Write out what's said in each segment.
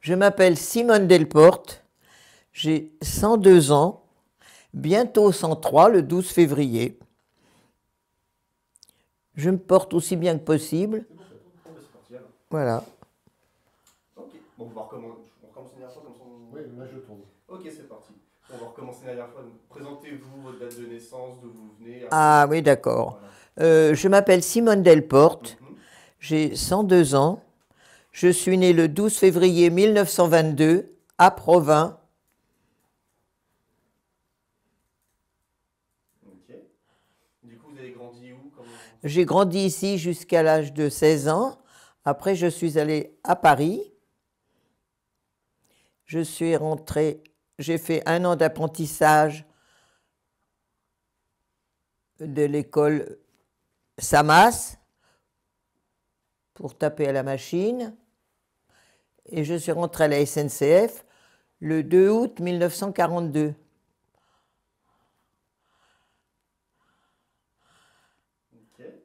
Je m'appelle Simone Delporte, j'ai 102 ans, bientôt 103 le 12 février. Je me porte aussi bien que possible. C'est bon, ça tourne. Bon, bah, c'est parti alors. Voilà. Ok. Bon, on recommence une dernière fois comme ça. Oui, là je tourne. Ok, c'est parti. On va recommencer une dernière fois. Donc, présentez-vous, votre date de naissance, d'où vous venez. Ah oui, d'accord. Voilà. Je m'appelle Simone Delporte, Mhm. j'ai 102 ans. Je suis née le 12 février 1922 à Provins. Ok. Du coup, vous avez grandi où? J'ai grandi ici jusqu'à l'âge de 16 ans. Après, je suis allée à Paris. Je suis rentrée, j'ai fait 1 an d'apprentissage de l'école Samas pour taper à la machine. Et je suis rentrée à la SNCF le 2 août 1942. Ok. Et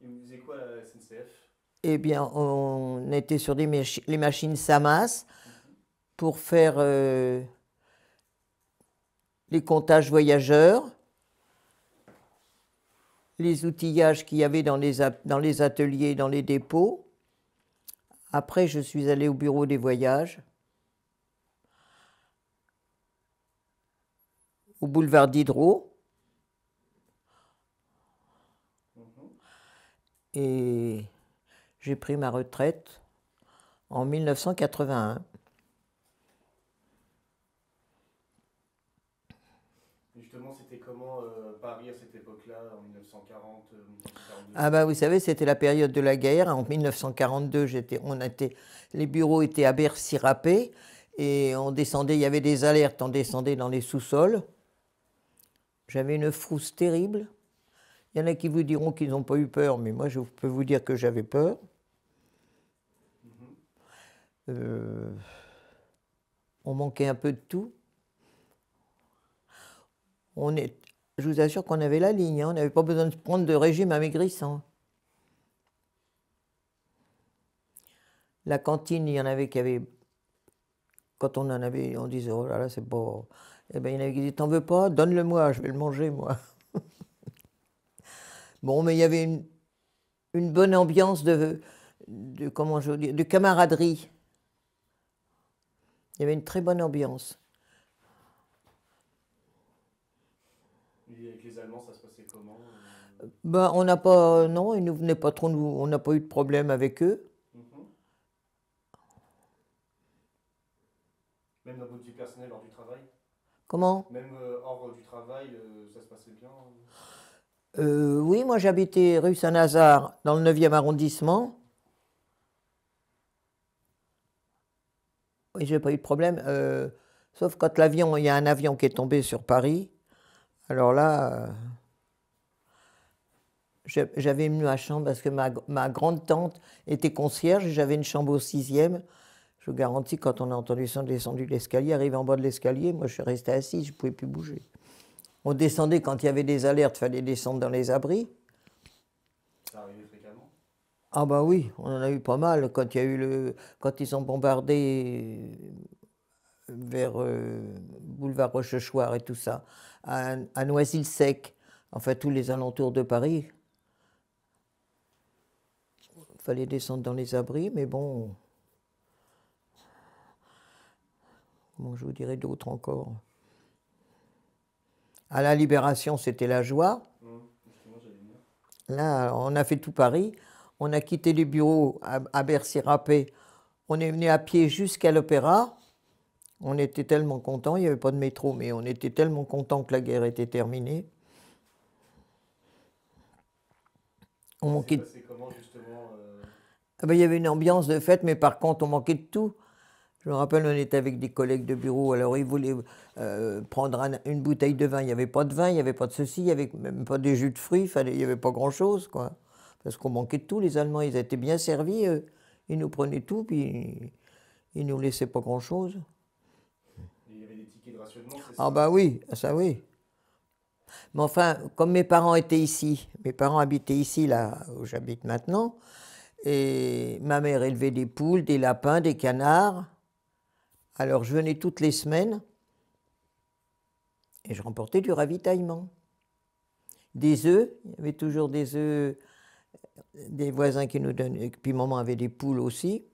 vous faisiez quoi à la SNCF? Eh bien, on était sur les machines Samas pour faire les comptages voyageurs, les outillages qu'il y avait dans les ateliers, dans les dépôts. Après, je suis allée au bureau des voyages, au boulevard Diderot. Et j'ai pris ma retraite en 1981. Justement, c'était comment Paris à cette époque-là, en 1940, 1942? Ah ben, vous savez, c'était la période de la guerre. En 1942, les bureaux étaient à Bercy râpés et on descendait, il y avait des alertes, on descendait dans les sous-sols. J'avais une frousse terrible. Il y en a qui vous diront qu'ils n'ont pas eu peur, mais moi je peux vous dire que j'avais peur. On manquait un peu de tout. Je vous assure qu'on avait la ligne, hein. On n'avait pas besoin de prendre de régime amaigrissant. La cantine, il y en avait qui avaient. Quand on en avait, on disait oh là là, c'est pas. Eh bien, il y en avait qui disaient t'en veux pas, donne-le-moi, je vais le manger moi. Bon, mais il y avait une bonne ambiance comment je veux dire, de camaraderie. Il y avait une très bonne ambiance. Et avec les Allemands, ça se passait comment? Ben, on n'a pas. Non, ils nous venaient pas trop nous. On n'a pas eu de problème avec eux. Même dans votre vie personnelle, hors du travail? Comment? Même hors du travail, ça se passait bien? Oui, moi j'habitais rue Saint-Lazare, dans le 9e arrondissement. Oui, j'ai pas eu de problème. Sauf quand il y a un avion qui est tombé sur Paris. Alors là, j'avais mis ma chambre parce que ma grande-tante était concierge et j'avais une chambre au 6e. Je vous garantis, quand on a entendu ça, descendu de l'escalier, arrivé en bas de l'escalier, moi je suis resté assis, je ne pouvais plus bouger. On descendait quand il y avait des alertes, il fallait descendre dans les abris. Ça arrivait fréquemment? Ah bah oui, on en a eu pas mal. Quand ils ont bombardé vers boulevard Rochechouart et tout ça, à Noisy-le-Sec, enfin tous les alentours de Paris. Il fallait descendre dans les abris, mais bon. Comment je vous dirais d'autres encore? À la Libération, c'était la joie. Là, on a fait tout Paris. On a quitté les bureaux à Bercy-Râpé. On est venu à pied jusqu'à l'Opéra. On était tellement contents. Il n'y avait pas de métro, mais on était tellement contents que la guerre était terminée. On manquait. Ça s'est passé comment, justement Ah ben, il y avait une ambiance de fête, mais par contre, on manquait de tout. Je me rappelle, on était avec des collègues de bureau, alors ils voulaient prendre une bouteille de vin. Il n'y avait pas de vin, il n'y avait pas de ceci, il n'y avait même pas de jus de fruits, il n'y avait pas grand-chose, quoi. Parce qu'on manquait de tout, les Allemands, ils étaient bien servis, ils nous prenaient tout, puis ils ne nous laissaient pas grand-chose. Il y avait des tickets de rationnement, c'est ça? Ah bah oui, ça oui. Mais enfin, comme mes parents étaient ici, mes parents habitaient ici, là où j'habite maintenant, et ma mère élevait des poules, des lapins, des canards. Alors je venais toutes les semaines et je remportais du ravitaillement. Des œufs, il y avait toujours des œufs, des voisins qui nous donnaient, puis maman avait des poules aussi.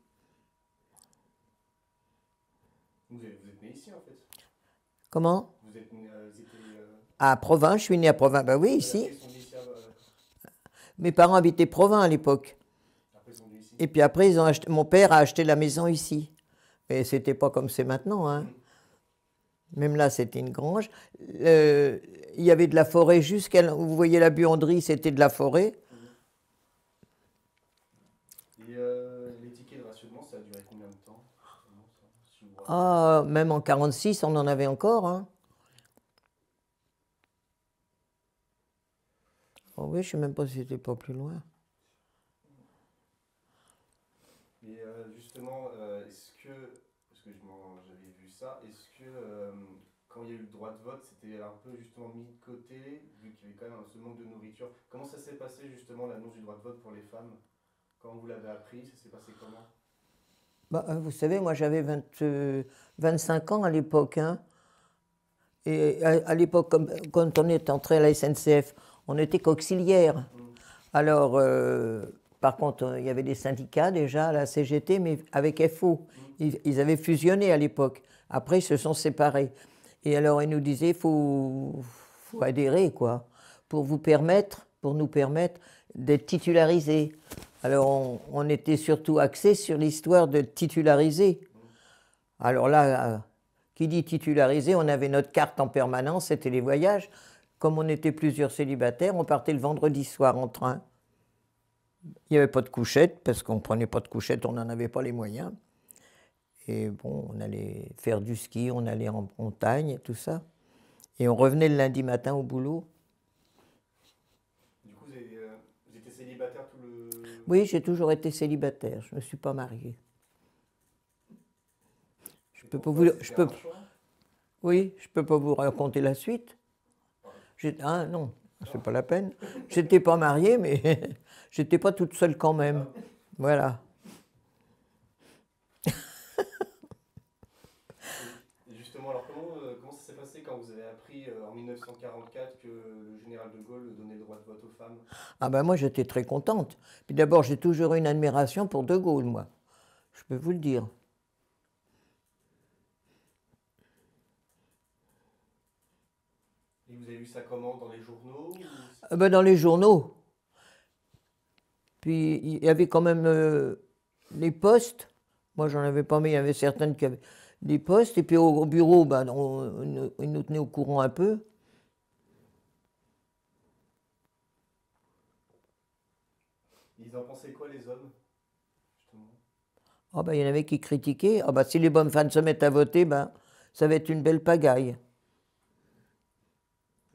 Vous êtes né ici en fait? Comment? Vous êtes né, ils étaient, À Provins, je suis né à Provins, ben oui, ici. après, ils sont venus ici, Mes parents habitaient Provins à l'époque. après, ils sont venus ici. Et puis après, mon père a acheté la maison ici. Mais c'était pas comme c'est maintenant, hein. Même là, c'était une grange. Il y avait de la forêt jusqu'à... Vous voyez la buanderie, c'était de la forêt. Et les tickets de rationnement, ça a duré combien de temps? Si vous vous rappelez. Ah, même en 46, on en avait encore, hein. Oh oui, je ne sais même pas si c'était pas plus loin. Et justement, est-ce que, parce que j'avais vu ça, est-ce que quand il y a eu le droit de vote, c'était un peu justement mis de côté, vu qu'il y avait quand même ce manque de nourriture? Comment ça s'est passé justement l'annonce du droit de vote pour les femmes? Quand vous l'avez appris, ça s'est passé comment? Bah, vous savez, moi j'avais 25 ans à l'époque, hein. Et à l'époque, quand on est entré à la SNCF, on n'était qu'auxiliaire. Alors, par contre, il y avait des syndicats déjà à la CGT, mais avec FO. Ils avaient fusionné à l'époque. Après, ils se sont séparés. Et alors, ils nous disaient, faut adhérer, quoi, pour nous permettre d'être titularisés. Alors, on était surtout axé sur l'histoire de titulariser. Alors là, qui dit titularisé, on avait notre carte en permanence, c'était les voyages. Comme on était plusieurs célibataires, on partait le vendredi soir en train. Il n'y avait pas de couchette, parce qu'on ne prenait pas de couchette, on n'en avait pas les moyens. Et bon, on allait faire du ski, on allait en montagne, tout ça. Et on revenait le lundi matin au boulot. Du coup, vous étiez célibataire tout le... Oui, j'ai toujours été célibataire, je ne me suis pas mariée. Oui, je peux pas vous raconter la suite. Ah non, c'est pas la peine. J'étais pas mariée, mais j'étais pas toute seule quand même. Voilà. Et justement, alors comment ça s'est passé quand vous avez appris en 1944 que le général de Gaulle donnait le droit de vote aux femmes? Ah ben moi j'étais très contente. Puis d'abord j'ai toujours eu une admiration pour De Gaulle, moi. Je peux vous le dire. Et vous avez vu ça comment? Dans les journaux ou... Ah ben dans les journaux. Puis il y avait quand même les postes. Moi j'en avais pas, mais il y avait certaines qui avaient des postes. Et puis au bureau, ben, ils nous tenaient au courant un peu. Ils en pensaient quoi les hommes, justement? Ah ben, il y en avait qui critiquaient. Ah ben, si les bonnes femmes se mettent à voter, ben, ça va être une belle pagaille.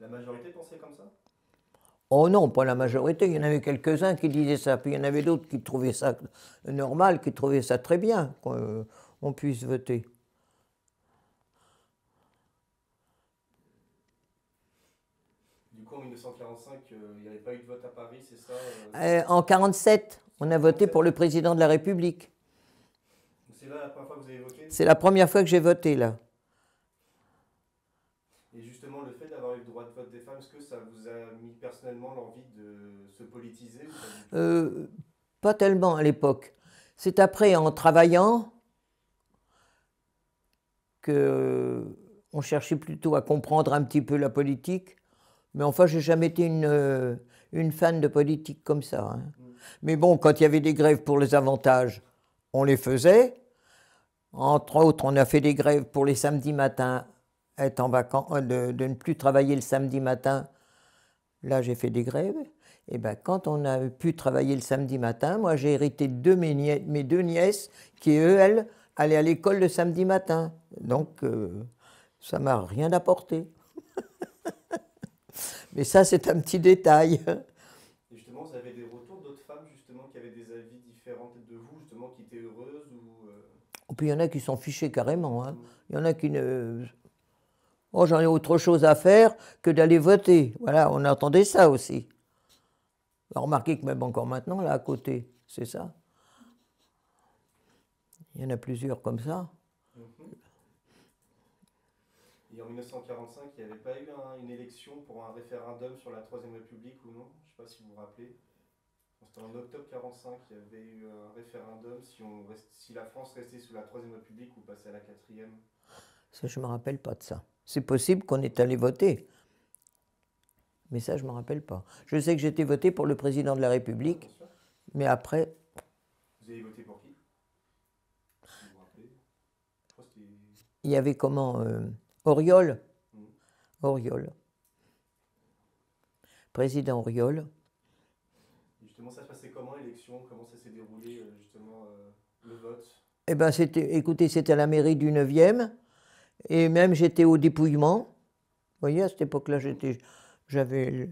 La majorité pensait comme ça? Oh non, pas la majorité. Il y en avait quelques-uns qui disaient ça. Puis il y en avait d'autres qui trouvaient ça normal, qui trouvaient ça très bien qu'on puisse voter. Du coup, en 1945, il n'y avait pas eu de vote à Paris, c'est ça? En 1947, on a voté pour le président de la République. C'est là la première fois que vous avez voté? C'est la première fois que j'ai voté, là. Et justement, le fait d'avoir eu le droit de vote des femmes, est-ce que ça vous a mis personnellement l'envie de se politiser ou pas du tout? Pas tellement à l'époque. C'est après, en travaillant, qu'on cherchait plutôt à comprendre un petit peu la politique. Mais enfin, j'ai jamais été une fan de politique comme ça, hein. Mais bon, quand il y avait des grèves pour les avantages, on les faisait. Entre autres, on a fait des grèves pour les samedis matins, être en vacances, de ne plus travailler le samedi matin. Là, j'ai fait des grèves. Et bien, quand on a pu travailler le samedi matin, moi, j'ai hérité de mes deux nièces qui, elles, allaient à l'école le samedi matin. Donc, ça m'a rien apporté. Mais ça, c'est un petit détail. Et justement, vous avez des retours d'autres femmes justement qui avaient des avis différents de vous, justement, qui étaient heureuses ou Et puis, il y en a qui s'en fichaient carrément, hein. Il y en a qui ne... Oh, j'en ai autre chose à faire que d'aller voter. Voilà, on entendait ça aussi. Remarquez que même encore maintenant, là, à côté, c'est ça. Il y en a plusieurs comme ça. Et en 1945, il n'y avait pas eu une élection pour un référendum sur la Troisième République ou non? Je ne sais pas si vous vous rappelez. C'était en octobre 45, il y avait eu un référendum si la France restait sous la Troisième République ou passait à la quatrième. Ça, je ne me rappelle pas de ça. C'est possible qu'on est allé voter. Mais ça, je ne me rappelle pas. Je sais que j'étais voté pour le président de la République, Bien sûr. mais après, Vous avez voté pour qui? Si vous vous rappelez. Je crois que c'était. il y avait comment Auriol. Mhm. Auriol. Président Auriol. Et justement, ça se passait comment l'élection? Comment ça s'est déroulé, justement, le vote? Eh bien, écoutez, c'était à la mairie du 9e, et même j'étais au dépouillement. Vous voyez, à cette époque-là, j'avais...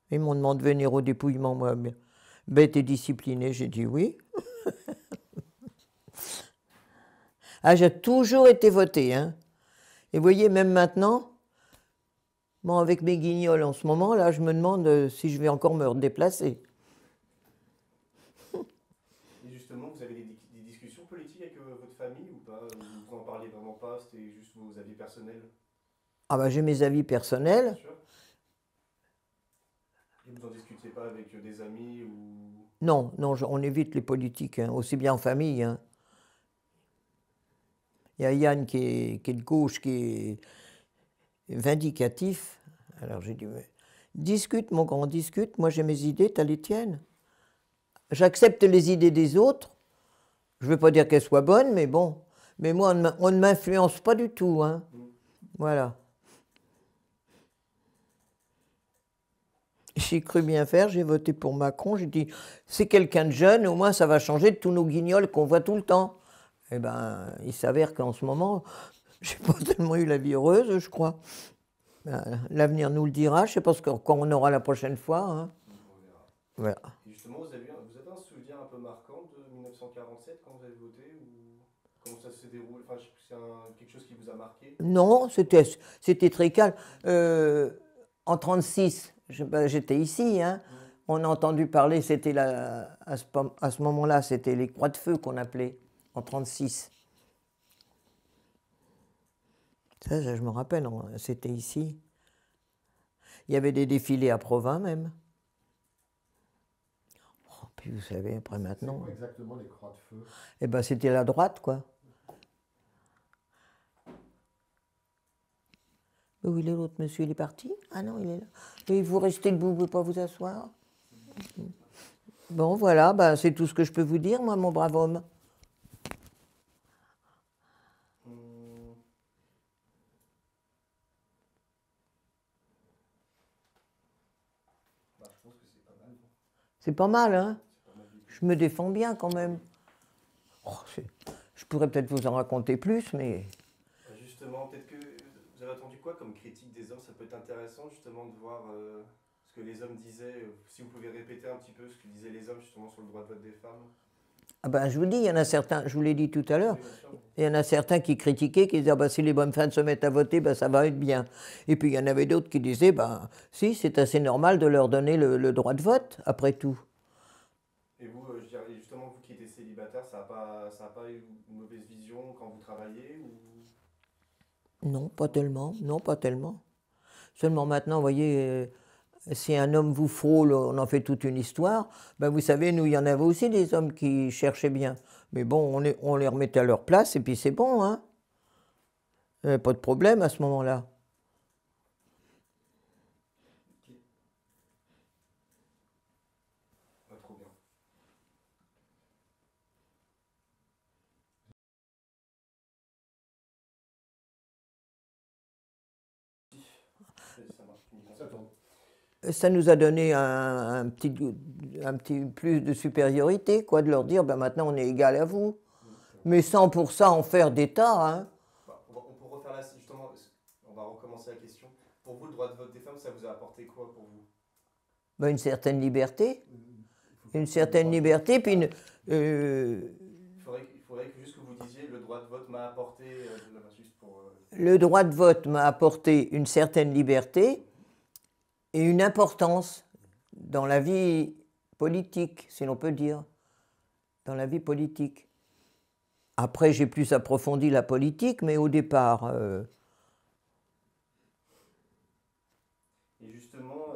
Ils m'ont demandé de venir au dépouillement, moi, bête et disciplinée, j'ai dit oui. Ah, j'ai toujours été voté, hein. Et vous voyez, même maintenant, bon, avec mes guignols en ce moment, là, je me demande si je vais encore me redéplacer. Et justement, vous avez des discussions politiques avec votre famille ou pas? Ou vous en parlez vraiment pas? C'était juste vos avis personnels? Ah ben, j'ai mes avis Bien personnels. sûr. Et vous en discutiez pas avec des amis ou. Non, non, on évite les politiques, hein, aussi bien en famille, hein. Il y a Yann qui est de gauche, qui est vindicatif. Alors j'ai dit, mais, discute mon grand, discute, moi j'ai mes idées, t'as les tiennes. J'accepte les idées des autres, je ne veux pas dire qu'elles soient bonnes, mais bon. Mais moi, on ne m'influence pas du tout, hein. Voilà. J'ai cru bien faire, j'ai voté pour Macron, j'ai dit, c'est quelqu'un de jeune, au moins ça va changer de tous nos guignols qu'on voit tout le temps. Eh bien, il s'avère qu'en ce moment, j'ai pas tellement eu la vie heureuse, je crois. L'avenir nous le dira, je ne sais pas quand on aura la prochaine fois, hein. On verra. Voilà. Et justement, vous avez un souvenir un peu marquant de 1947 quand vous avez voté ou comment ça s'est déroulé? Enfin, c'est quelque chose qui vous a marqué? Non, c'était très calme. En 1936, j'étais ici, hein. On a entendu parler, c'était à ce moment-là, c'était les croix de feu qu'on appelait, en 1936. Ça, je me rappelle, c'était ici. Il y avait des défilés à Provins même. Oh, puis vous savez, après maintenant. C'est quoi exactement les croix de feu? Eh ben, c'était la droite, quoi. Où il est l'autre monsieur, il est parti? Ah non, il est là. Et vous restez debout, vous ne pouvez pas vous asseoir? Bon, voilà, ben, c'est tout ce que je peux vous dire, moi, mon brave homme. Bah, je pense que c'est pas mal. C'est pas mal, hein? C'est pas mal du tout. Je me défends bien quand même. Oh, je pourrais peut-être vous en raconter plus, mais... Justement, peut-être que vous avez entendu quoi comme critique des hommes? Ça peut être intéressant justement de voir ce que les hommes disaient. Si vous pouvez répéter un petit peu ce que disaient les hommes justement sur le droit de vote des femmes. Ah ben, je vous dis, il y en a certains, je vous l'ai dit tout à l'heure, Oui, bien sûr. il y en a certains qui critiquaient, qui disaient, ah ben, si les bonnes femmes se mettent à voter, ben, ça va être bien. Et puis il y en avait d'autres qui disaient, ben, si, c'est assez normal de leur donner le droit de vote, après tout. Et vous, je dirais, justement, vous qui étiez célibataire, ça a pas eu une mauvaise vision quand vous travaillez ou. Non, pas tellement, non, pas tellement. Seulement maintenant, vous voyez, si un homme vous frôle, on en fait toute une histoire. Ben, vous savez, nous, il y en avait aussi des hommes qui cherchaient bien. Mais bon, on les remettait à leur place et puis c'est bon, hein. Pas de problème à ce moment-là. Pas trop bien. Ça marche. Ça tourne. Ça nous a donné un petit plus de supériorité, quoi, de leur dire, ben maintenant on est égal à vous. Mais sans pour ça en faire d'État, hein. Bah, on peut refaire là, justement, on va recommencer la question. Pour vous, le droit de vote des femmes, ça vous a apporté quoi pour vous? Ben, une certaine liberté. Une certaine liberté, puis Il faudrait que juste que vous disiez le droit de vote m'a apporté, juste pour. le droit de vote m'a apporté une certaine liberté et une importance dans la vie politique, si l'on peut dire, dans la vie politique. Après, j'ai plus approfondi la politique, mais au départ... Et justement,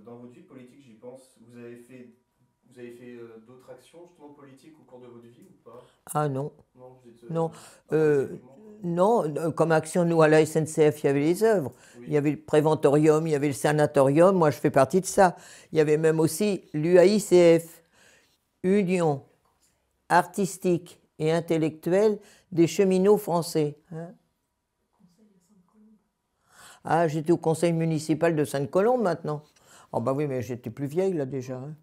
dans votre vie politique, j'y pense, vous avez fait d'autres actions justement politiques au cours de votre vie ou pas? Ah non, Non, vous êtes non. pas politiquement, quoi. Non, comme action, nous, à la SNCF, il y avait les œuvres. Oui. Il y avait le préventorium, il y avait le sanatorium. Moi, je fais partie de ça. Il y avait même aussi l'UAICF, Union artistique et intellectuelle des cheminots français. Hein. Ah, j'étais au conseil municipal de Sainte-Colombe maintenant. Oh bah oui, mais j'étais plus vieille là déjà. Hein.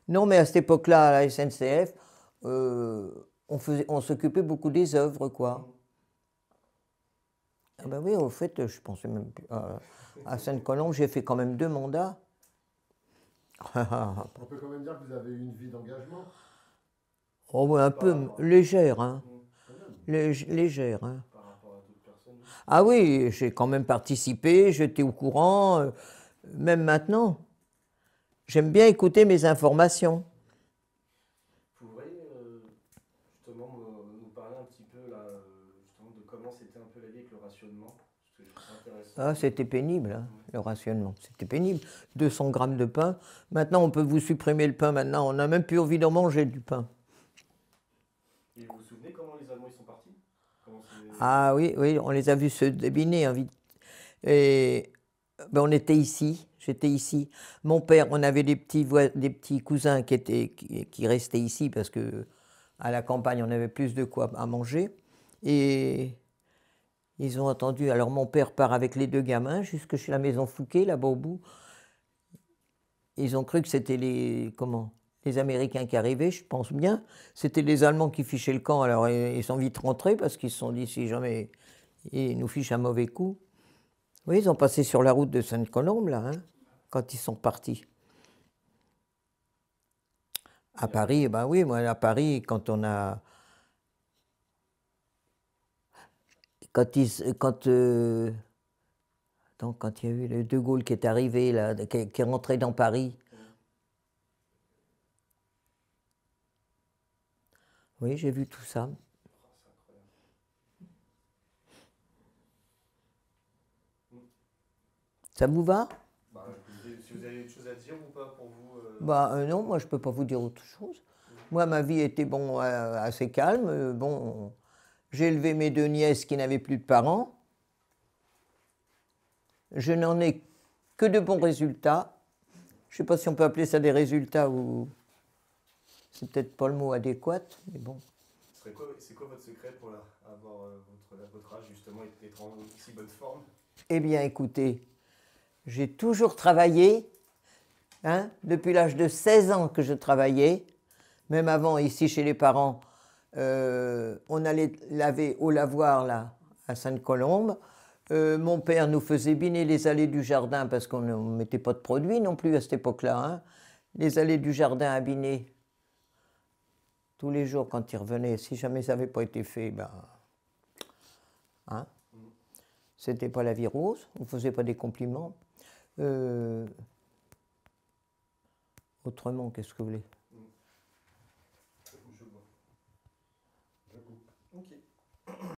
Non, mais à cette époque-là, à la SNCF, on s'occupait beaucoup des œuvres, quoi. Ah ben oui, au fait, je pensais même plus. À Sainte-Colombe, j'ai fait quand même 2 mandats. On peut quand même dire que vous avez eu une vie d'engagement. Oh, ouais, un peu légère, hein. Légère, hein. Par rapport à d'autres personnes. Ah oui, j'ai quand même participé, j'étais au courant, même maintenant. J'aime bien écouter mes informations. Vous pourriez justement nous parler un petit peu là, justement de comment c'était un peu la vie avec le rationnement, parce que je trouve ça intéressant. Ah, c'était pénible, hein, le rationnement. C'était pénible. 200 grammes de pain. Maintenant, on peut vous supprimer le pain. Maintenant, on n'a même plus envie d'en manger du pain. Et vous vous souvenez comment les Allemands ils sont partis? Ah oui, oui, on les a vus se débiner. Hein, vite. Et ben, on était ici, j'étais ici. Mon père, on avait des petits cousins qui restaient ici parce que à la campagne, on avait plus de quoi à manger. Et ils ont attendu. Alors mon père part avec les 2 gamins jusque chez la maison Fouquet, là-bas au bout. Ils ont cru que c'était les Américains qui arrivaient, je pense bien. C'était les Allemands qui fichaient le camp. Alors ils sont vite rentrés parce qu'ils se sont dit si jamais ils nous fichent un mauvais coup. Oui, ils ont passé sur la route de Sainte-Colombe, là, hein, quand ils sont partis. À Paris, ben oui, moi, à Paris, quand on a... Quand il y a eu le De Gaulle qui est arrivé, là, qui est rentré dans Paris. Oui, j'ai vu tout ça. Ça vous va? Bah, si vous avez autre chose à dire ou pas pour vous Non, moi je ne peux pas vous dire autre chose. Moi, ma vie était assez calme. Bon, j'ai élevé mes 2 nièces qui n'avaient plus de parents. Je n'en ai que de bons résultats. Je ne sais pas si on peut appeler ça des résultats ou... C'est peut-être pas le mot adéquat, mais bon. C'est quoi votre secret pour avoir votre âge justement et être en si bonne forme? Eh bien, écoutez, j'ai toujours travaillé, hein, depuis l'âge de 16 ans que je travaillais, même avant, ici chez les parents, on allait laver au lavoir, là, à Sainte-Colombe. Mon père nous faisait biner les allées du jardin, parce qu'on ne mettait pas de produits non plus à cette époque-là, hein. Les allées du jardin à biner, tous les jours quand il revenait, si jamais ça n'avait pas été fait, ben... Hein, c'était pas la vie rose, on ne faisait pas des compliments. Autrement, qu'est-ce que vous voulez?